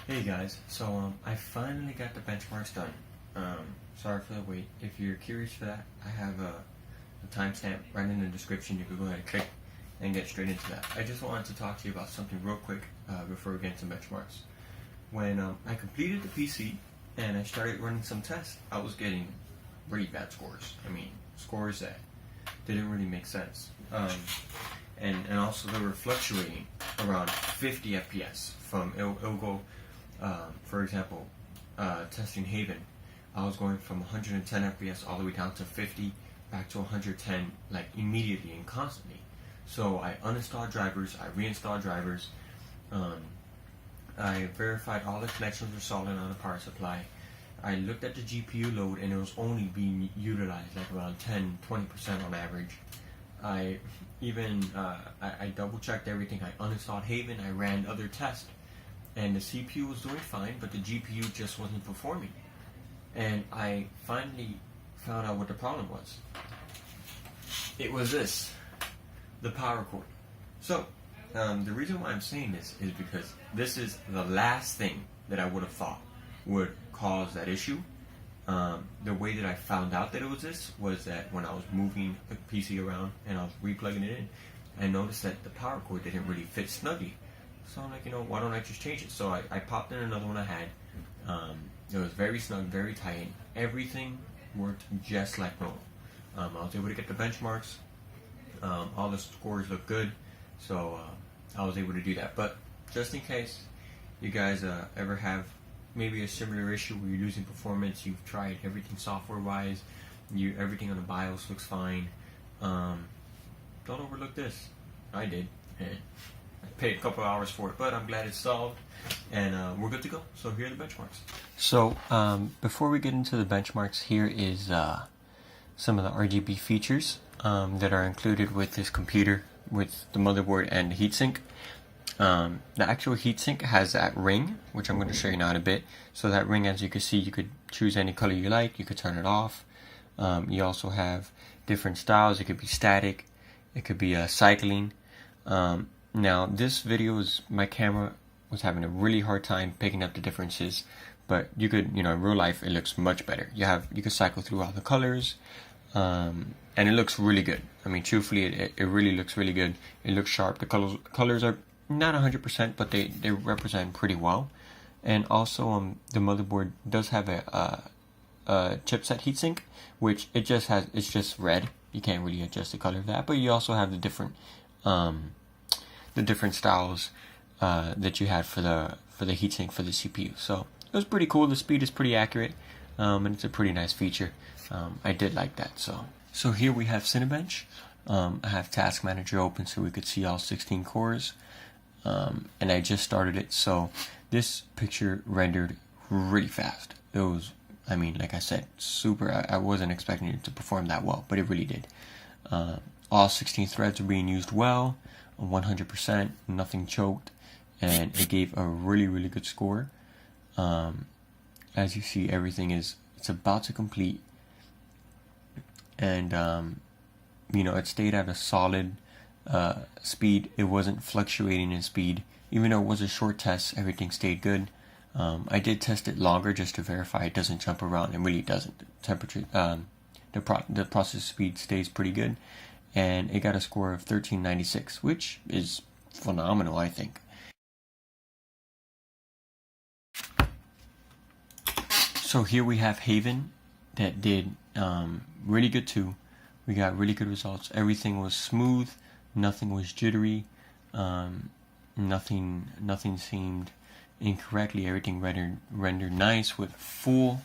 Hey guys, so I finally got the benchmarks done. Sorry for the wait. If you're curious for that, I have a timestamp right in the description. You can go ahead and click and get straight into that. I just wanted to talk to you about something real quick before we get into benchmarks. When I completed the PC and I started running some tests, I was getting really bad scores. I mean, scores that didn't really make sense. And also they were fluctuating around 50 FPS. It'll go, for example, testing Haven, I was going from 110 FPS all the way down to 50, back to 110, like immediately and constantly. So I uninstalled drivers, I reinstalled drivers, I verified all the connections were solid on the power supply. I looked at the GPU load and it was only being utilized like around 10-20% on average. I double checked everything. I uninstalled Haven, I ran other tests, and the CPU was doing fine, but the GPU just wasn't performing. And I finally found out what the problem was. It was this, the power cord. So, the reason why I'm saying this is because this is the last thing that I would have thought would cause that issue. The way that I found out that it was this was that when I was moving the PC around and I was replugging it in, I noticed that the power cord didn't really fit snugly. So I'm like, why don't I just change it? So I popped in another one I had. It was very snug, very tight. Everything worked just like normal. I was able to get the benchmarks. All the scores looked good. So I was able to do that. But just in case you guys ever have maybe a similar issue where you're losing performance, you've tried everything software-wise, everything on the BIOS looks fine, don't overlook this. I did, and I paid a couple hours for it, but I'm glad it's solved, and we're good to go. So here are the benchmarks. So before we get into the benchmarks, here is some of the RGB features that are included with this computer, with the motherboard and the heatsink. The actual heatsink has that ring, which I'm going to show you now in a bit. So that ring, as you can see, you could choose any color you like. You could turn it off. You also have different styles. It could be static. It could be cycling. Now, this video my camera was having a really hard time picking up the differences, but you could, in real life, it looks much better. You could cycle through all the colors, and it looks really good. I mean, truthfully, it really looks really good. It looks sharp. The colors are not 100%, but they represent pretty well. And also, the motherboard does have a chipset heatsink, which it's just red. You can't really adjust the color of that, but you also have the different styles that you had for the heatsink for the CPU. So it was pretty cool. The speed is pretty accurate, and it's a pretty nice feature. I did like that. So here we have Cinebench. I have Task Manager open so we could see all 16 cores. And I just started it, so this picture rendered really fast. It was, like I said, super. I wasn't expecting it to perform that well, but it really did. All 16 threads were being used well, 100%, nothing choked, and it gave a really, really good score. As you see, it's about to complete, and it stayed at a solid speed. It wasn't fluctuating in speed. Even though it was a short test, everything stayed good. I did test it longer just to verify it doesn't jump around. It really doesn't. The process speed stays pretty good, and it got a score of 1396, which is phenomenal, I think. So here we have Haven that did really good too. We got really good results. Everything was smooth. Nothing was jittery. Nothing seemed incorrectly. Everything rendered nice with full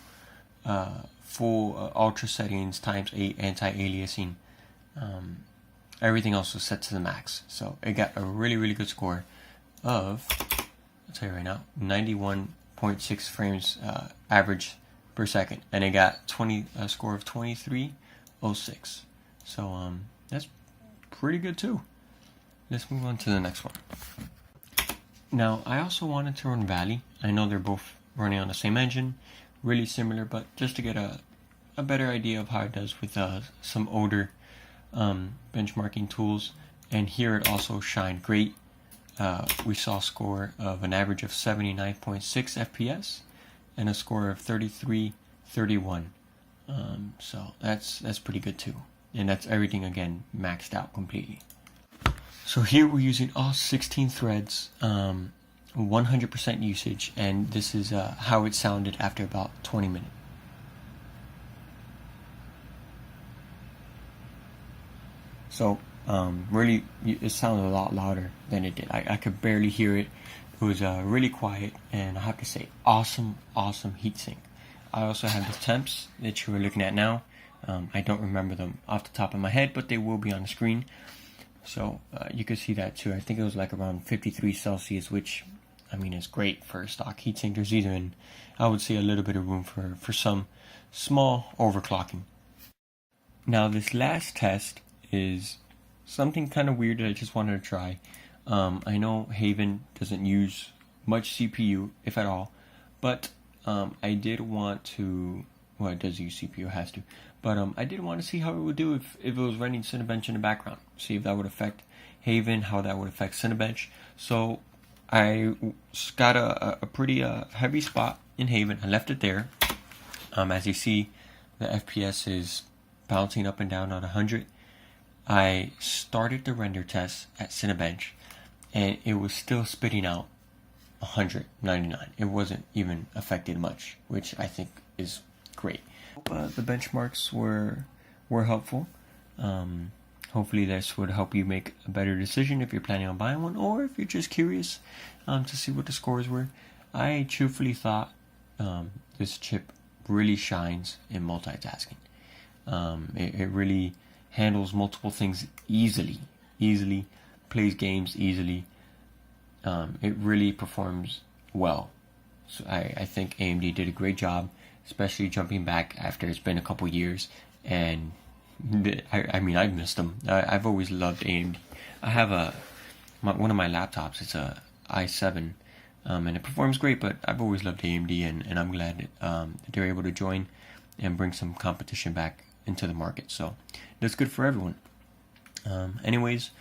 ultra settings ×8 anti-aliasing. Everything else was set to the max. So it got a really, really good score of, I'll tell you right now, 91.6 frames average per second, and it got a score of 2306. So that's pretty good too. Let's move on to the next one. Now, I also wanted to run Valley. I know they're both running on the same engine, really similar, but just to get a better idea of how it does with some older benchmarking tools. And here it also shined great. we saw a score of an average of 79.6 FPS and a score of 3331. So that's pretty good too, and that's everything again maxed out completely. So here we're using all 16 threads, 100% usage, and this is how it sounded after about 20 minutes. So really, it sounded a lot louder than it did. I could barely hear it. It was really quiet, and I have to say, awesome heatsink. I also have the temps that you are looking at now. I don't remember them off the top of my head, but they will be on the screen. So you can see that too. I think it was like around 53 Celsius, which, I mean, is great for a stock heatsink. There's even, I would say, a little bit of room for some small overclocking. Now this last test is something kind of weird that I just wanted to try. I know Haven doesn't use much CPU, if at all, but I did want to, well, it does use CPU, it has to, but I did want to see how it would do if it was running Cinebench in the background, see if that would affect Haven, how that would affect Cinebench. So I got a pretty heavy spot in Haven. I left it there. As you see, the FPS is bouncing up and down at 100. I started the render test at Cinebench, and it was still spitting out 199. It wasn't even affected much, which I think is great. The benchmarks were helpful. Hopefully this would help you make a better decision if you're planning on buying one, or if you're just curious to see what the scores were. I truthfully thought this chip really shines in multitasking. It really handles multiple things easily, plays games easily. It really performs well. So I think AMD did a great job, especially jumping back after it's been a couple years. And I mean, I've missed them. I've always loved AMD. I have one of my laptops. It's a i7, and it performs great. But I've always loved AMD, and I'm glad that they're able to join and bring some competition back into the market. So that's good for everyone. Anyways,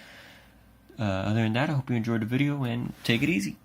other than that, I hope you enjoyed the video, and take it easy.